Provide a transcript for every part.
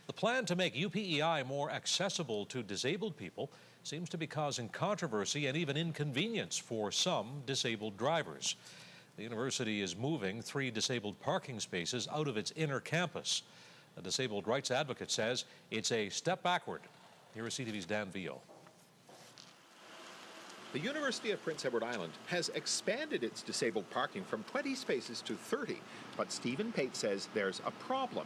The plan to make UPEI more accessible to disabled people seems to be causing controversy and even inconvenience for some disabled drivers. The university is moving 3 disabled parking spaces out of its inner campus. A disabled rights advocate says it's a step backward. Here is CTV's Dan Vio. The University of Prince Edward Island has expanded its disabled parking from 20 spaces to 30, but Stephen Pate says there's a problem.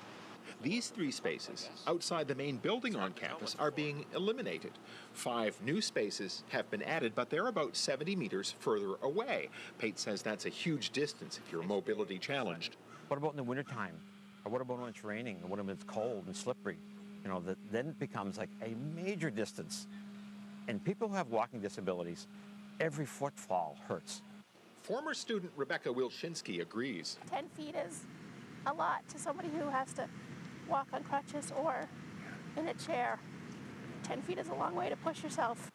These 3 spaces outside the main building on campus are being eliminated. 5 new spaces have been added, but they're about 70 meters further away. Pate says that's a huge distance if you're mobility challenged. What about in the wintertime? Or what about when it's raining? Or what if it's cold and slippery? You know, then it becomes like a major distance. And people who have walking disabilities, every footfall hurts. Former student Rebecca WILCHYNSKI agrees. 10 feet is a lot to somebody who has to walk on crutches or in a chair. 10 feet is a long way to push yourself.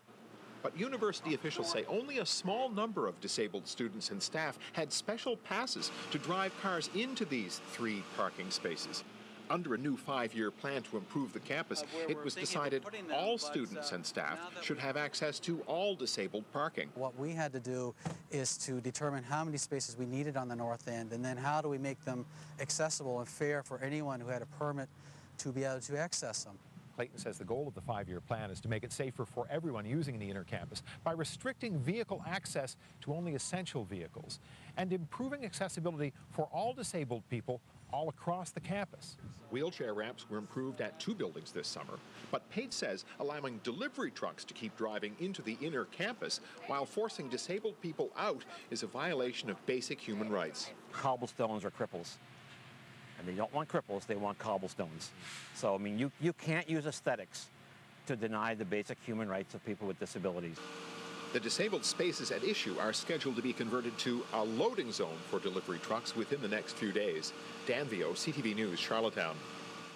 But university officials say only a small number of disabled students and staff had special passes to drive cars into these 3 parking spaces. Under a new 5-year plan to improve the campus, it was decided all students and staff should have access to all disabled parking. What we had to do is to determine how many spaces we needed on the north end, and then how do we make them accessible and fair for anyone who had a permit to be able to access them. Clayton says the goal of the 5-year plan is to make it safer for everyone using the inner campus by restricting vehicle access to only essential vehicles and improving accessibility for all disabled people all across the campus. Wheelchair ramps were improved at 2 buildings this summer, but Pate says allowing delivery trucks to keep driving into the inner campus while forcing disabled people out is a violation of basic human rights. Cobblestones are cripples. And they don't want cripples, they want cobblestones. So, I mean, you can't use aesthetics to deny the basic human rights of people with disabilities. The disabled spaces at issue are scheduled to be converted to a loading zone for delivery trucks within the next few days. Dan Vio, CTV News, Charlottetown.